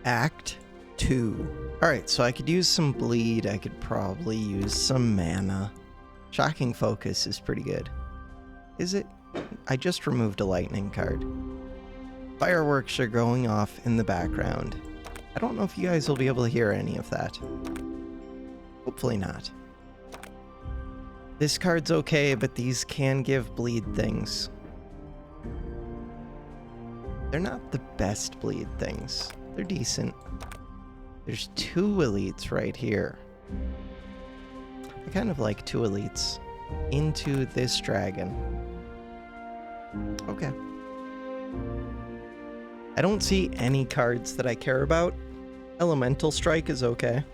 Act 2. Alright, so I could use some bleed. I could probably use some mana. Shocking Focus is pretty good. Is it? I just removed a lightning card. Fireworks are going off in the background. I don't know if you guys will be able to hear any of that. Hopefully not. This card's okay, but these can give bleed things. They're not the best bleed things. They're decent. There's 2 elites right here. I kind of like 2 elites into this dragon. Okay. I don't see any cards that I care about. Elemental Strike is okay.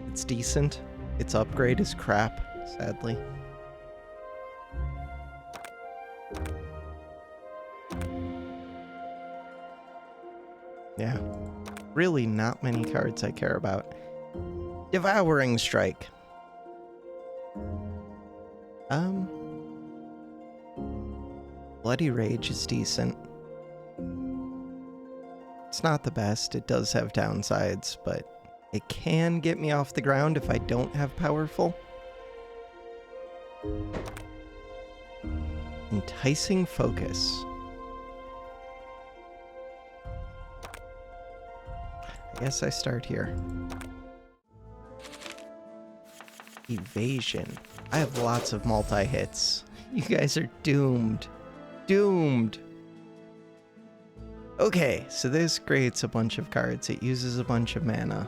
It's decent. Its upgrade is crap, sadly. Yeah. Really not many cards I care about. Devouring Strike. Bloody Rage is decent. It's not the best. It does have downsides, but it can get me off the ground if I don't have Powerful. Enticing Focus. I guess I start here. Evasion. I have lots of multi-hits. You guys are doomed. Doomed. Okay, so this creates a bunch of cards. It uses a bunch of mana.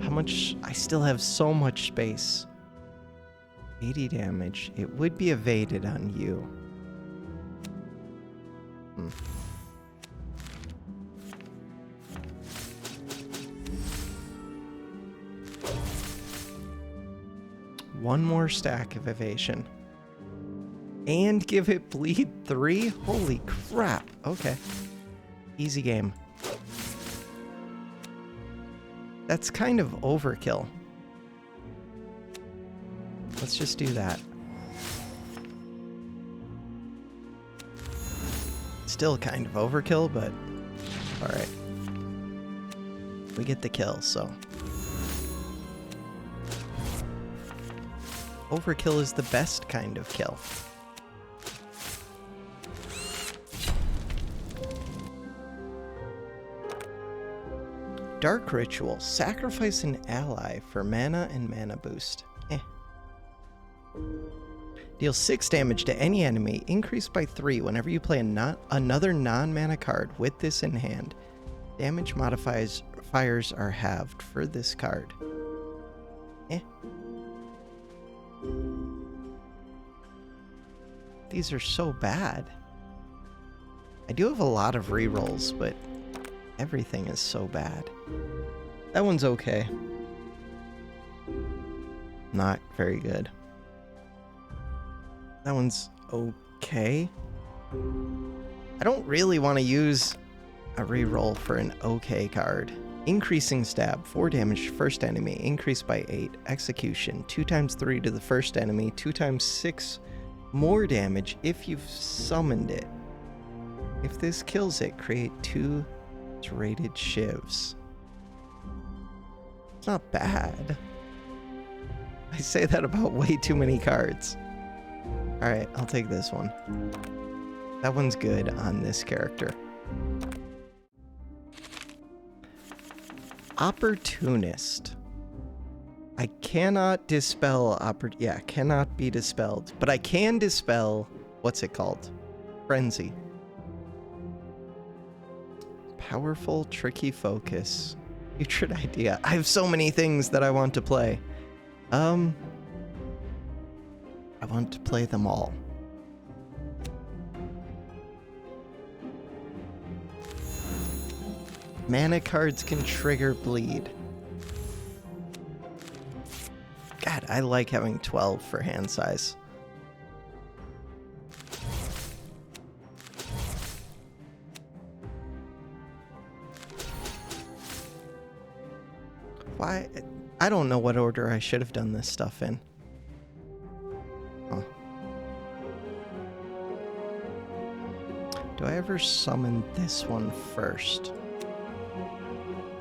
How much? I still have so much space. 80 damage. It would be evaded on you. One more stack of evasion. And give it bleed 3? Holy crap. Okay. Easy game. That's kind of overkill. Let's just do that. Still kind of overkill, but alright. We get the kill, so. Overkill is the best kind of kill. Dark Ritual. Sacrifice an ally for mana and mana boost. Deal 6 damage to any enemy, increased by 3 whenever you play another non-mana card with this in hand. Damage modifiers are halved for this card. These are so bad. I do have a lot of rerolls, but everything is so bad. That one's okay. Not very good. That one's okay. I don't really want to use a reroll for an okay card. Increasing Stab, 4 damage to first enemy, increased by 8. Execution, 2 times 3 to the first enemy, 2 times 6 more damage if you've summoned it. If this kills it, create 2 rated shivs. It's not bad. I say that about way too many cards. Alright, I'll take this one. That one's good on this character. Opportunist. I cannot dispel cannot be dispelled. But I can dispel, what's it called? Frenzy. Powerful, tricky focus. Putrid idea. I have so many things that I want to play. I want to play them all. Mana cards can trigger bleed. God, I like having 12 for hand size. Why? I don't know what order I should have done this stuff in. Huh. Do I ever summon this one first?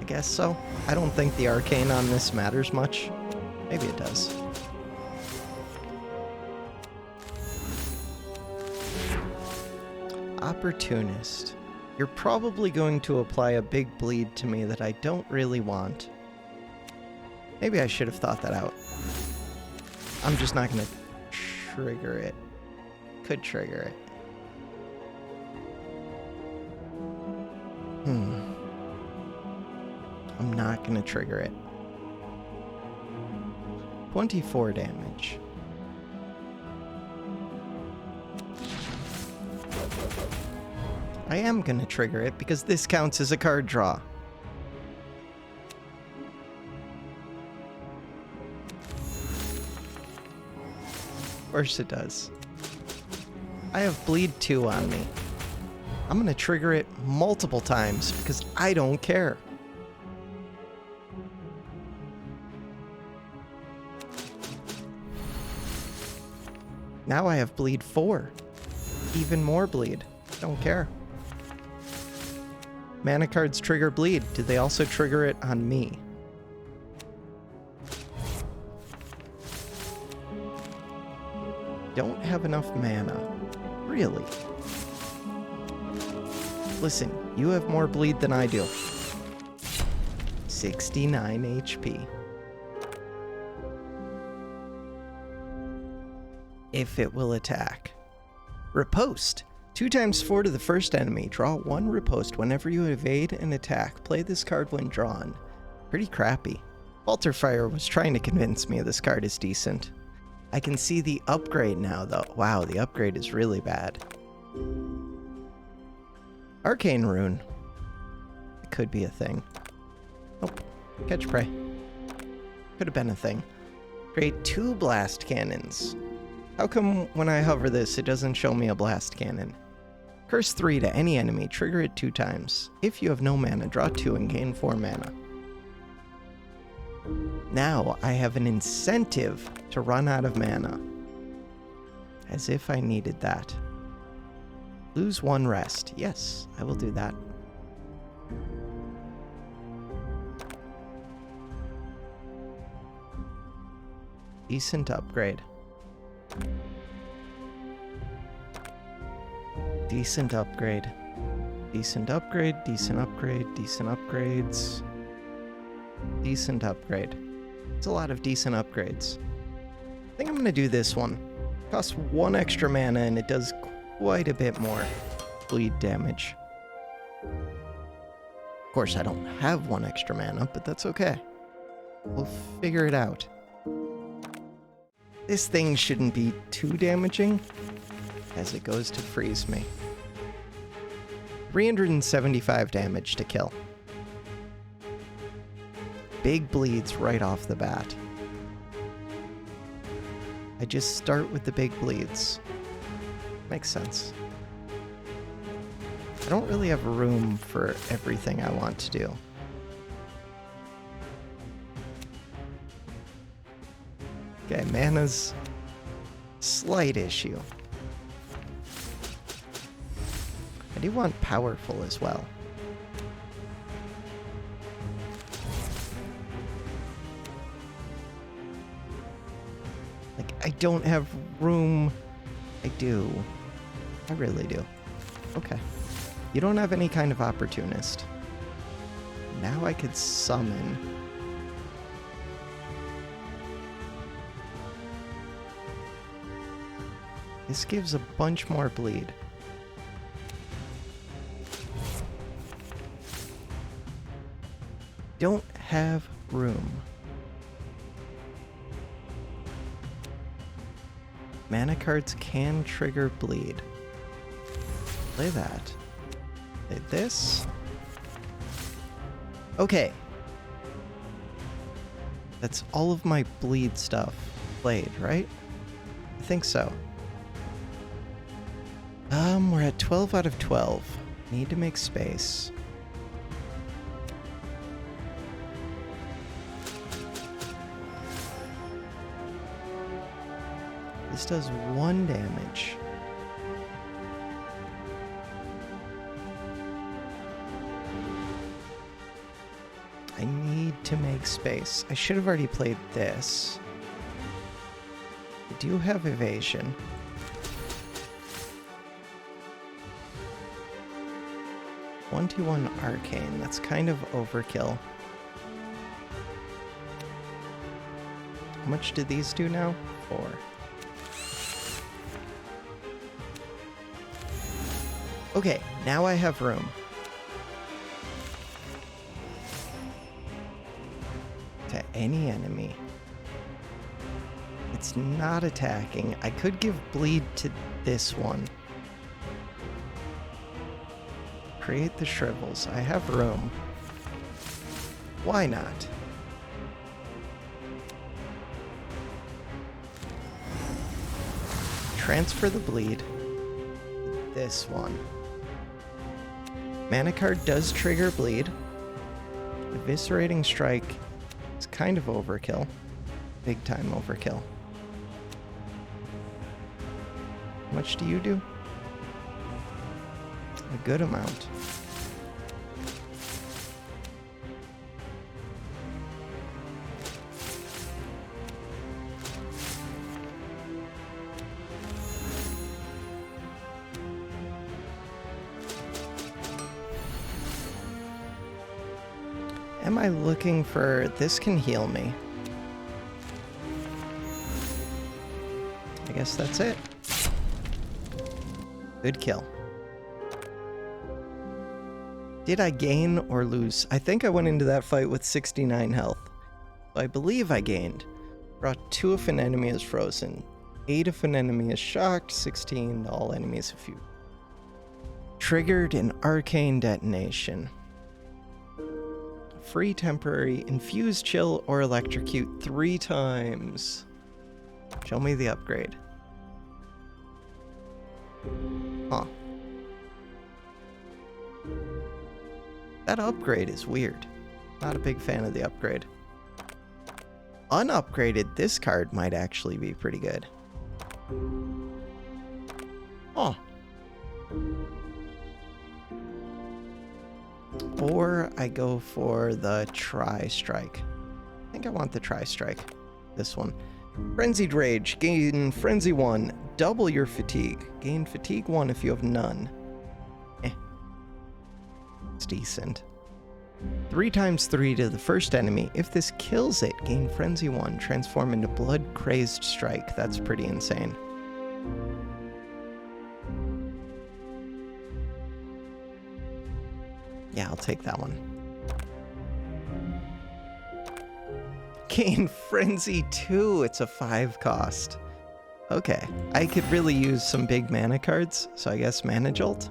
I guess so. I don't think the arcane on this matters much. Maybe it does. Opportunist. You're probably going to apply a big bleed to me that I don't really want. Maybe I should have thought that out. I'm just not going to trigger it. Could trigger it. I'm not going to trigger it. 24 damage. I am going to trigger it because this counts as a card draw. Of course it does. I have bleed 2 on me. I'm going to trigger it multiple times because I don't care. Now I have bleed 4. Even more bleed. Don't care. Mana cards trigger bleed. Do they also trigger it on me? Don't have enough mana. Really? Listen, you have more bleed than I do. 69 HP. If it will attack. Riposte. 2 times 4 to the first enemy. Draw 1 riposte whenever you evade an attack. Play this card when drawn. Pretty crappy. Falterfire was trying to convince me this card is decent. I can see the upgrade now, though. Wow, the upgrade is really bad. Arcane Rune. It could be a thing. Nope. Catch Prey. Could have been a thing. Create 2 blast cannons. How come when I hover this, it doesn't show me a blast cannon? Curse 3 to any enemy, trigger it 2 times. If you have no mana, draw 2 and gain 4 mana. Now I have an incentive to run out of mana. As if I needed that. Lose 1 rest. Yes, I will do that. Decent upgrade. Decent upgrade. Decent upgrade, decent upgrade, decent upgrades. Decent upgrade. It's a lot of decent upgrades. I think I'm gonna do this one. Costs 1 extra mana and it does quite a bit more bleed damage. Of course, I don't have 1 extra mana, but that's okay. We'll figure it out. This thing shouldn't be too damaging as it goes to freeze me. 375 damage to kill. Big bleeds right off the bat. I just start with the big bleeds. Makes sense. I don't really have room for everything I want to do. Okay, mana's slight issue. I do want powerful as well. Like, I don't have room. I do. I really do. Okay. You don't have any kind of opportunist. Now I could summon. This gives a bunch more bleed. Don't have room. Mana cards can trigger bleed. Play that. Play this. Okay. That's all of my bleed stuff played, right? I think so. We're at 12 out of 12. Need to make space. This does 1 damage. I need to make space. I should have already played this. I do have evasion. One arcane. That's kind of overkill. How much do these do now? 4. Okay, now I have room. To any enemy. It's not attacking. I could give bleed to this one. Create the shrivels. I have room. Why not? Transfer the bleed. This one. Mana card does trigger bleed. Eviscerating strike is kind of overkill. Big time overkill. How much do you do? A good amount. Am I looking for... This can heal me. I guess that's it. Good kill. Did I gain or lose? I think I went into that fight with 69 health. So I believe I gained. Brought 2 if an enemy is frozen. 8 if an enemy is shocked. 16 all enemies if you... Triggered an arcane detonation. Free temporary, infuse, chill, or electrocute 3 times. Show me the upgrade. Huh. That upgrade is weird. Not a big fan of the upgrade. Unupgraded, this card might actually be pretty good. Oh. Or I go for the Tri-Strike. I think I want the Tri-Strike. This one. Frenzied Rage. Gain Frenzy 1. Double your fatigue. Gain Fatigue 1 if you have none. It's decent. 3 times 3 to the first enemy. If this kills it, gain Frenzy 1. Transform into Blood Crazed Strike. That's pretty insane. Yeah, I'll take that one. Gain Frenzy 2. It's a 5 cost. Okay. I could really use some big mana cards, so I guess Mana Jolt.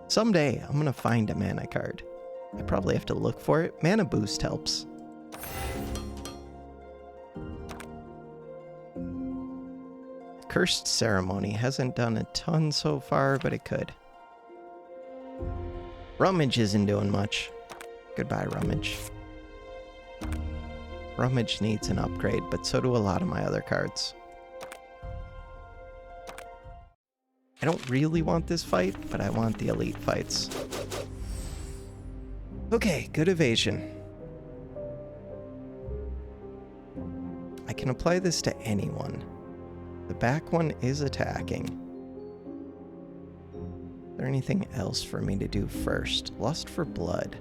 Someday, I'm gonna find a mana card. I probably have to look for it. Mana Boost helps. Cursed Ceremony hasn't done a ton so far, but it could. Rummage isn't doing much. Goodbye, Rummage. Rummage needs an upgrade, but so do a lot of my other cards. I don't really want this fight, but I want the elite fights. Okay, good evasion. I can apply this to anyone. The back one is attacking. Is there anything else for me to do first? Lust for Blood.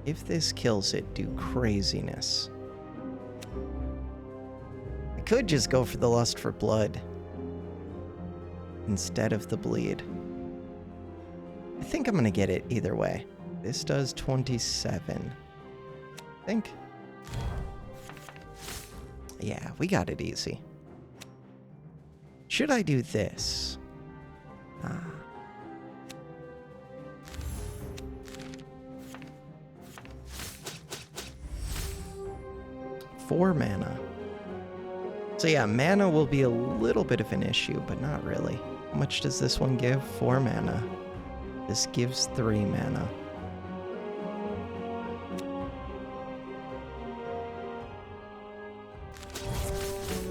If this kills it, do craziness. I could just go for the Lust for Blood instead of the bleed. I think I'm gonna get it either way. This does 27. I think. Yeah, we got it easy. Should I do this? Ah. Four mana. So yeah, mana will be a little bit of an issue, but not really. How much does this one give? 4 mana. This gives 3 mana.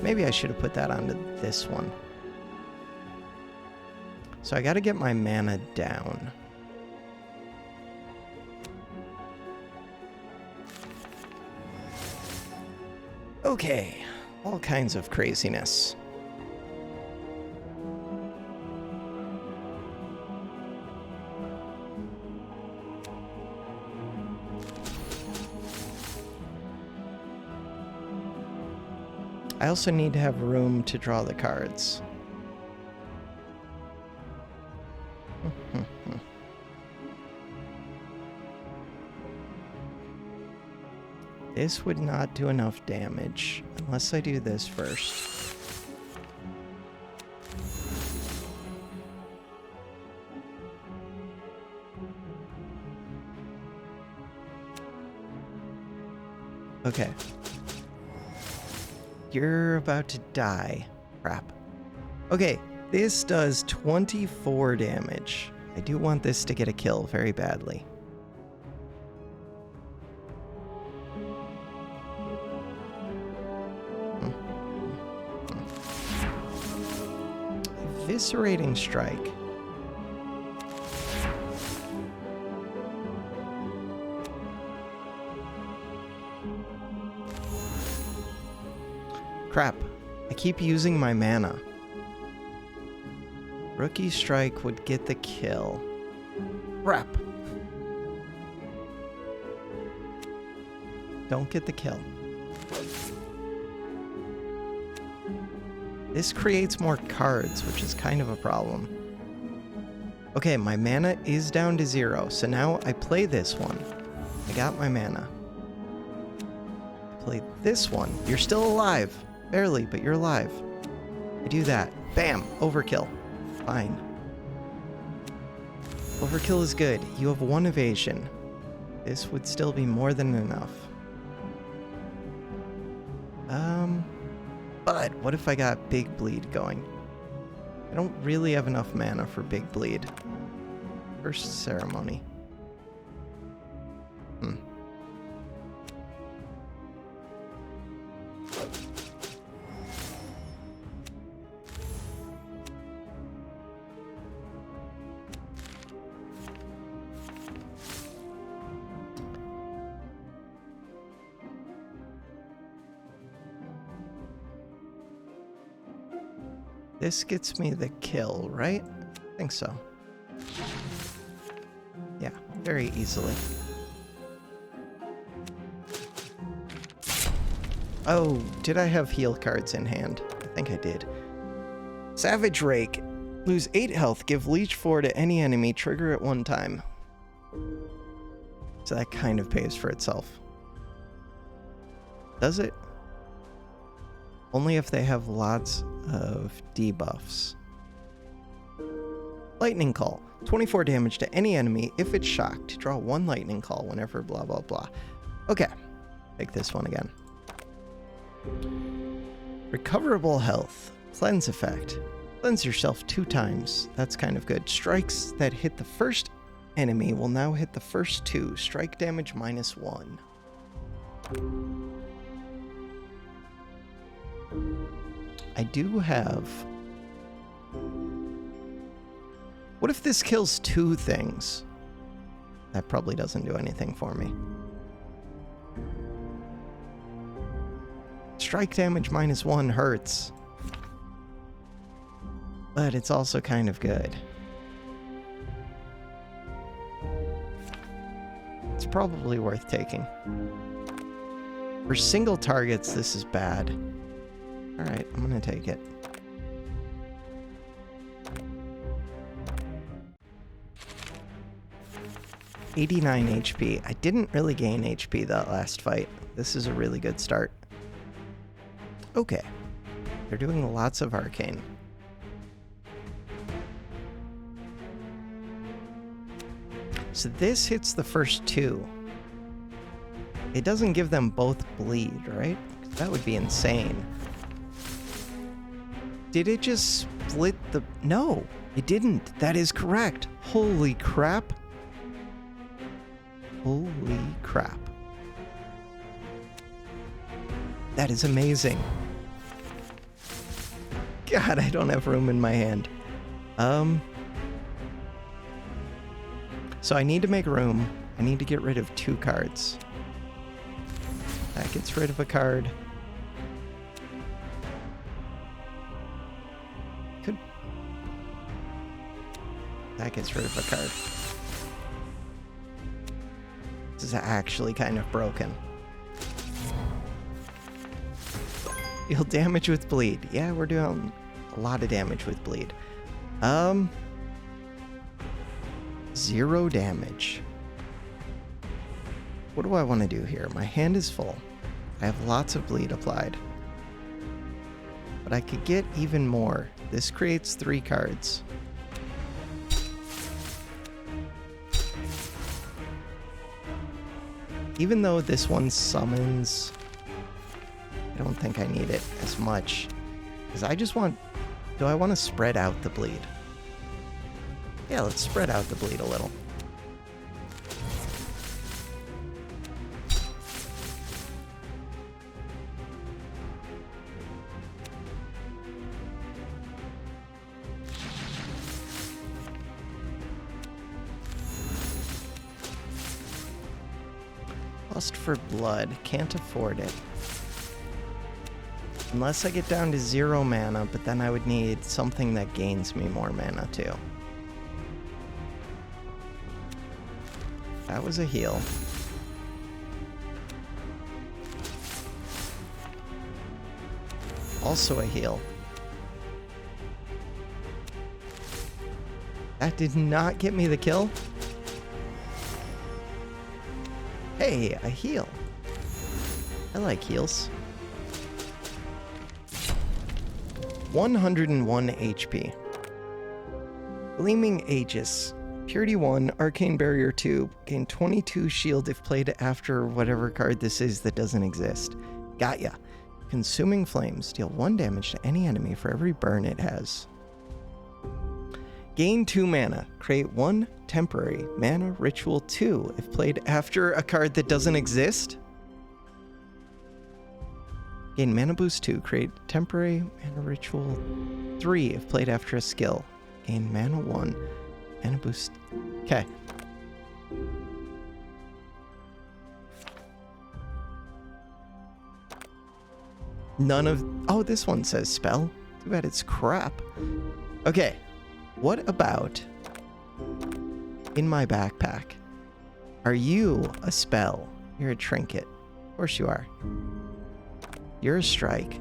Maybe I should have put that onto this one. So I got to get my mana down. Okay, all kinds of craziness. I also need to have room to draw the cards. This would not do enough damage unless I do this first. Okay. You're about to die. Crap. Okay, this does 24 damage. I do want this to get a kill very badly. Eviscerating strike. Crap. I keep using my mana. Rookie strike would get the kill. Crap. Don't get the kill. This creates more cards, which is kind of a problem. Okay, my mana is down to 0, so now I play this one. I got my mana. Play this one. You're still alive. Barely, but you're alive. I do that. Bam! Overkill. Fine. Overkill is good. You have 1 evasion. This would still be more than enough. But what if I got Big Bleed going? I don't really have enough mana for Big Bleed. First Ceremony. This gets me the kill, right? I think so. Yeah, very easily. Oh, did I have heal cards in hand? I think I did. Savage Rake. Lose 8 health, give Leech 4 to any enemy, trigger at 1 time. So that kind of pays for itself. Does it? Only if they have lots of debuffs. Lightning Call. 24 damage to any enemy if it's shocked. Draw 1 Lightning Call whenever blah blah blah. Okay. Take this one again. Recoverable health. Cleanse effect. Cleanse yourself 2 times. That's kind of good. Strikes that hit the first enemy will now hit the first 2. Strike damage -1. I do have... What if this kills 2 things? That probably doesn't do anything for me. Strike damage -1 hurts. But it's also kind of good. It's probably worth taking. For single targets, this is bad. Alright, I'm gonna take it. $89 HP. I didn't really gain HP that last fight. This is a really good start. Okay. They're doing lots of arcane. So this hits the first 2. It doesn't give them both bleed, right? That would be insane. Did it just split the... No, it didn't. That is correct. Holy crap. Holy crap. That is amazing. God, I don't have room in my hand. So I need to make room. I need to get rid of 2 cards. That gets rid of a card. That gets rid of a card. This is actually kind of broken. Deal damage with bleed. Yeah, we're doing a lot of damage with bleed. 0 damage. What do I want to do here? My hand is full. I have lots of bleed applied. But I could get even more. This creates 3 cards. Even though this one summons, I don't think I need it as much. Because I just want... Do I want to spread out the bleed? Yeah, let's spread out the bleed a little. Lust for blood. Can't afford it. Unless I get down to 0 mana, but then I would need something that gains me more mana too. That was a heal. Also a heal. That did not get me the kill. Hey, a heal. I like heals. 101 HP. Gleaming Aegis. Purity 1, Arcane Barrier 2. Gain 22 shield if played after whatever card this is that doesn't exist. Got ya. Consuming Flames. Deal 1 damage to any enemy for every burn it has. Gain 2 mana. Create 1 temporary mana ritual 2 if played after a card that doesn't exist. Gain mana boost 2. Create temporary mana ritual 3 if played after a skill. Gain mana 1. Mana boost. Okay. None of... Oh, this one says spell. Too bad it's crap. Okay. What about in my backpack? Are you a spell? You're a trinket. Of course you are. You're a strike.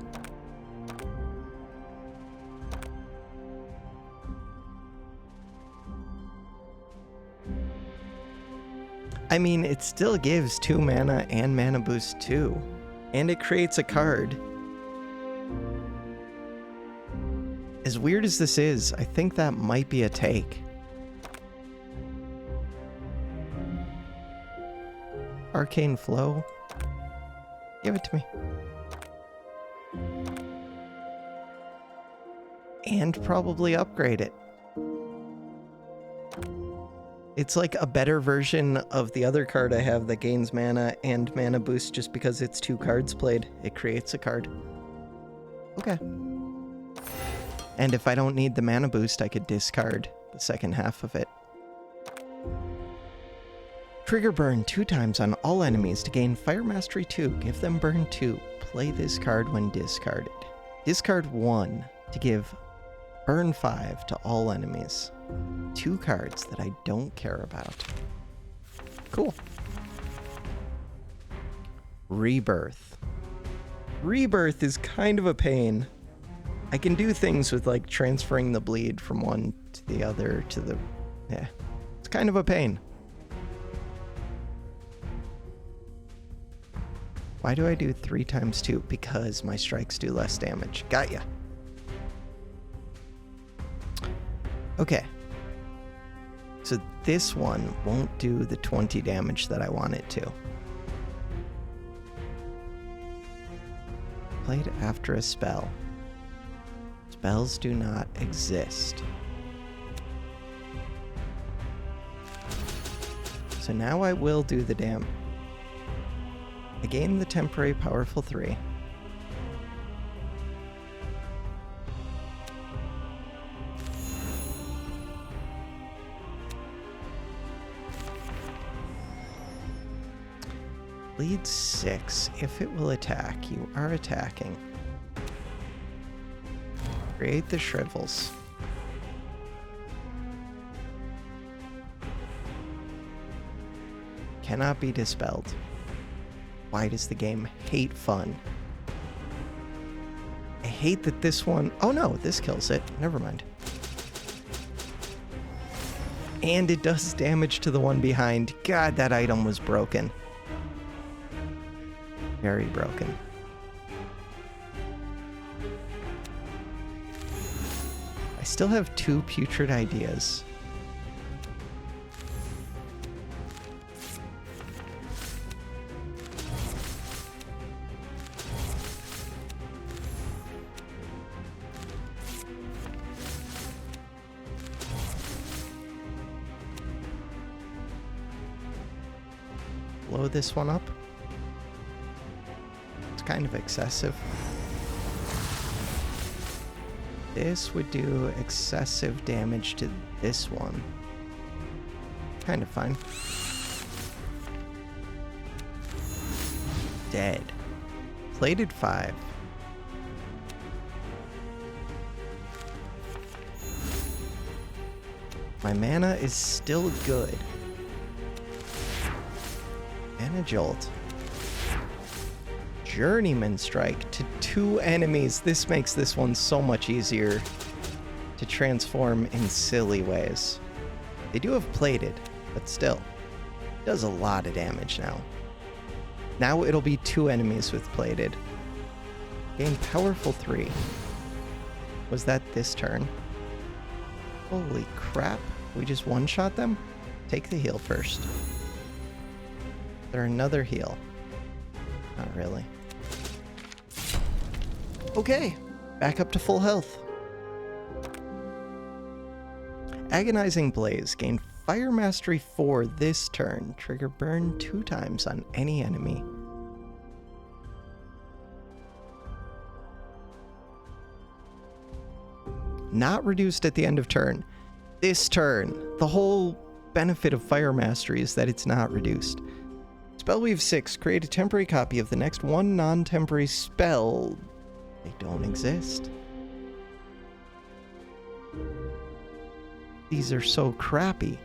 I mean, it still gives 2 mana and mana boost 2. And it creates a card. As weird as this is, I think that might be a take. Arcane Flow. Give it to me. And probably upgrade it. It's like a better version of the other card I have that gains mana and mana boost just because it's 2 cards played. It creates a card. Okay. And if I don't need the mana boost, I could discard the second half of it. Trigger burn 2 times on all enemies to gain Fire Mastery 2. Give them burn 2. Play this card when discarded. Discard 1 to give burn 5 to all enemies. 2 cards that I don't care about. Cool. Rebirth. Rebirth is kind of a pain. I can do things with like transferring the bleed from one to the other to the... Yeah, it's kind of a pain. Why do I do 3 times 2? Because my strikes do less damage. Got ya. Okay. So this one won't do the 20 damage that I want it to. Played after a spell. Spells do not exist. So now I will do the damage. I gain the temporary powerful 3. Bleed 6. If it will attack, you are attacking. Create the shrivels. Cannot be dispelled. Why does the game hate fun? I hate that this one... Oh no, this kills it. Never mind. And it does damage to the one behind. God, that item was broken. Very broken. I still have 2 putrid ideas. Blow this one up. It's kind of excessive. This would do excessive damage to this one. Kind of fine. Dead. Plated 5. My mana is still good. Mana Jolt. Journeyman Strike to 2 enemies. This makes this one so much easier to transform in silly ways. They do have plated, but still. Does a lot of damage now. Now it'll be 2 enemies with plated. Gain powerful 3. Was that this turn? Holy crap. We just one-shot them? Take the heal first. Is there another heal? Not really. Okay, back up to full health. Agonizing Blaze. Gain Fire Mastery 4 this turn. Trigger burn 2 times on any enemy. Not reduced at the end of turn. This turn. The whole benefit of Fire Mastery is that it's not reduced. Spellweave 6. Create a temporary copy of the next 1 non-temporary spell. They don't exist. These are so crappy.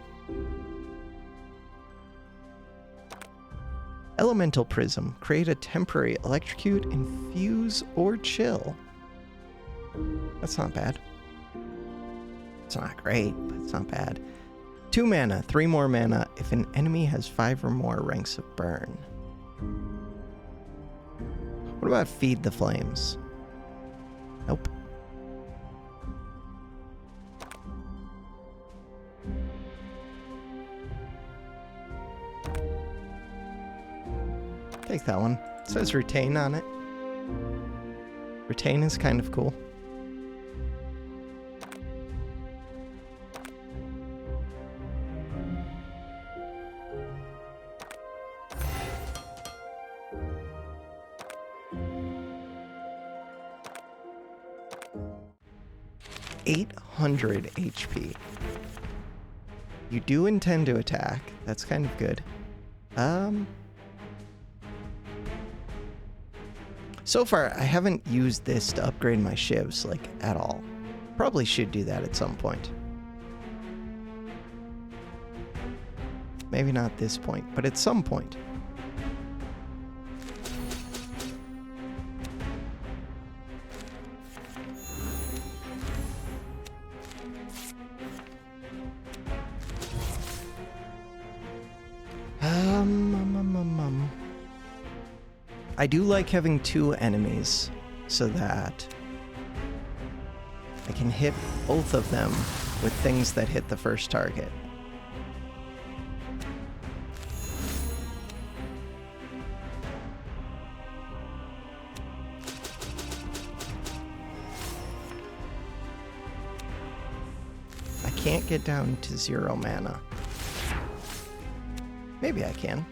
Elemental Prism. Create a temporary electrocute, infuse, or chill. That's not bad. It's not great, but it's not bad. 2 mana, 3 more mana if an enemy has 5 or more ranks of burn. What about Feed the Flames? Nope. Take that one. It says Retain on it. Retain is kind of cool. $800 HP. You do intend to attack. That's kind of good. So far, I haven't used this to upgrade my shivs, like, at all. Probably should do that at some point. Maybe not this point, but at some point. I do like having 2 enemies so that I can hit both of them with things that hit the first target. I can't get down to 0 mana. Maybe I can.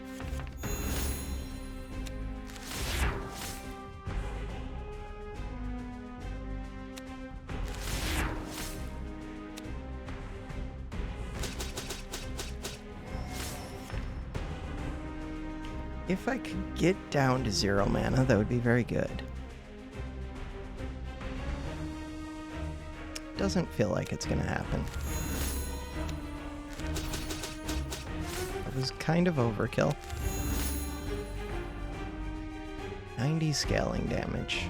If I could get down to 0 mana, that would be very good. Doesn't feel like it's gonna happen. It was kind of overkill. 90 scaling damage.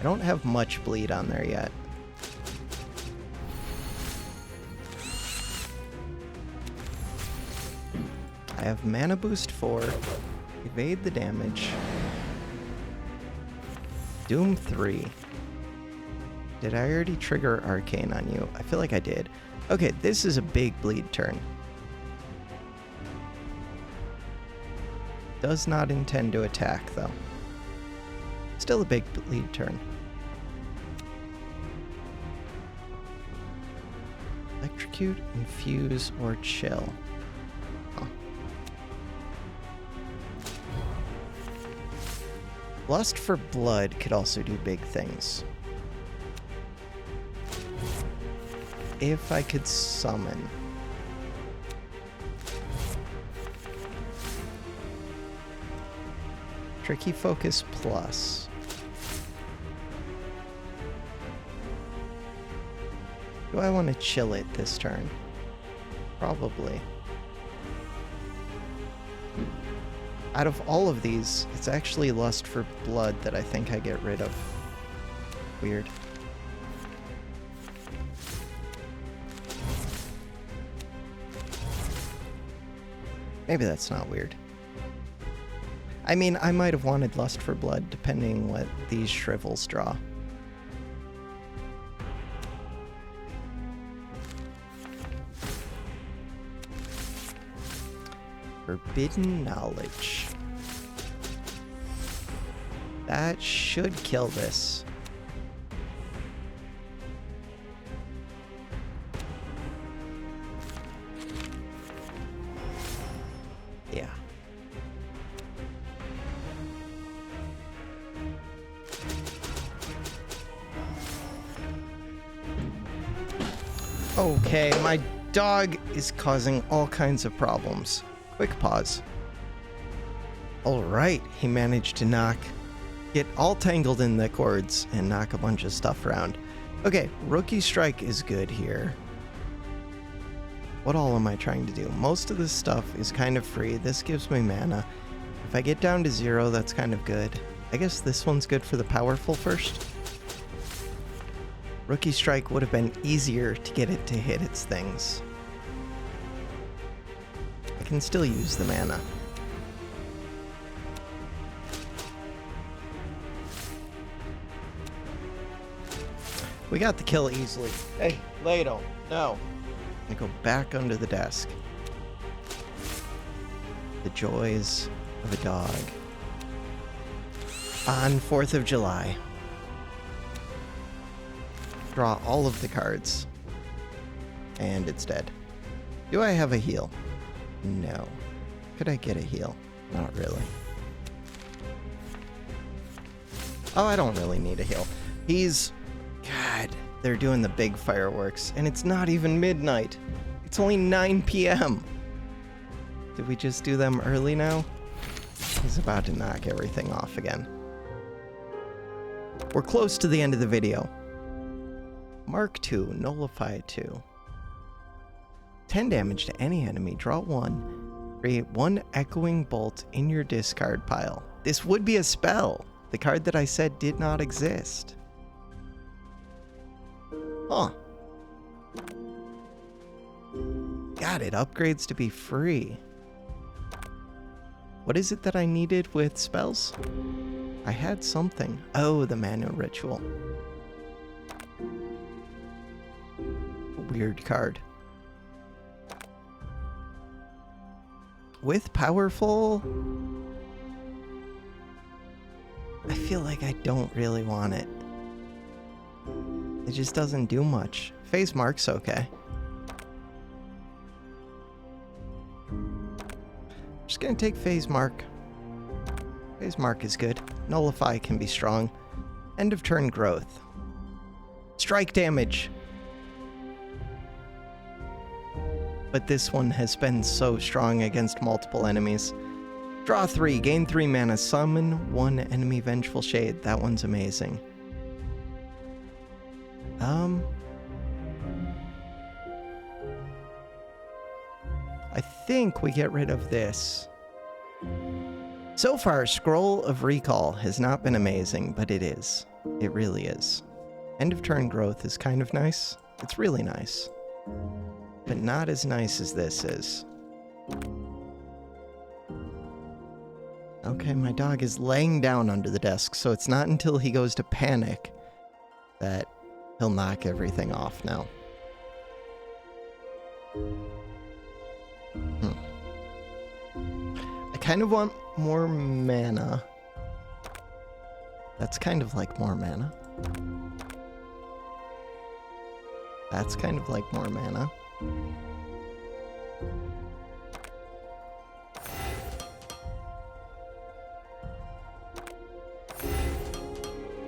I don't have much bleed on there yet. I have mana boost 4, evade the damage, doom 3. Did I already trigger arcane on you? I feel like I did. Okay, this is a big bleed turn. Does not intend to attack though. Still a big bleed turn. Electrocute, infuse, or chill. Huh. Lust for blood could also do big things. If I could summon. Tricky Focus Plus. Do I want to chill it this turn? Probably. Out of all of these, it's actually Lust for Blood that I think I get rid of. Weird. Maybe that's not weird. I mean, I might have wanted Lust for Blood, depending what these shrivels draw. Forbidden Knowledge. That should kill this. Yeah. Okay, my dog is causing all kinds of problems. Quick pause. Alright, he managed to get all tangled in the cords and knock a bunch of stuff around. Okay, Rookie Strike is good here. What all am I trying to do? Most of this stuff is kind of free. This gives me mana. If I get down to 0, that's kind of good. I guess this one's good for the powerful first. Rookie Strike would have been easier to get it to hit its things. I can still use the mana. We got the kill easily. Hey, Lado, no. I go back under the desk. The joys of a dog. On 4th of July. Draw all of the cards. And it's dead. Do I have a heal? No. Could I get a heal? Not really. Oh, I don't really need a heal. He's... God, they're doing the big fireworks, and it's not even midnight. It's only 9 p.m. Did we just do them early now? He's about to knock everything off again. We're close to the end of the video. Mark 2, Nullify 2. 10 damage to any enemy, draw 1. Create 1 Echoing Bolt in your discard pile. This would be a spell. The card that I said did not exist. Huh. God, it upgrades to be free. What is it that I needed with spells? I had something. Oh, the Mana Ritual. Weird card. With powerful... I feel like I don't really want it. It just doesn't do much. Phase Mark's okay. Just gonna take Phase Mark. Phase Mark is good. Nullify can be strong. End of turn growth. Strike damage. But this one has been so strong against multiple enemies. Draw 3, gain 3 mana, summon 1 enemy Vengeful Shade. That one's amazing. I think we get rid of this. So far, Scroll of Recall has not been amazing, but it is. It really is. End of turn growth is kind of nice. It's really nice. But not as nice as this is. Okay, my dog is laying down under the desk, so it's not until he goes to panic that he'll knock everything off now. I kind of want more mana. That's kind of like more mana. That's kind of like more mana.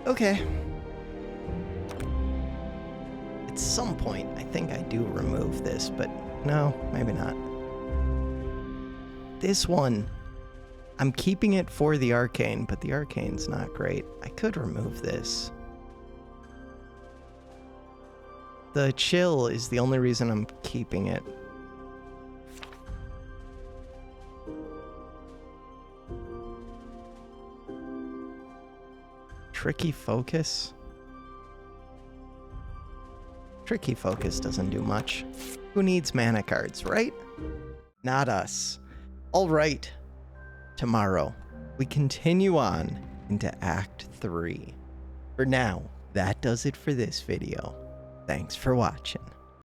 Okay. At some point, I think I do remove this, but no, maybe not. This one, I'm keeping it for the Arcane, but the Arcane's not great. I could remove this. The Chill is the only reason I'm keeping it. Tricky Focus? Tricky Focus doesn't do much. Who needs mana cards, right? Not us. All right. Tomorrow, we continue on into Act 3. For now, that does it for this video. Thanks for watching.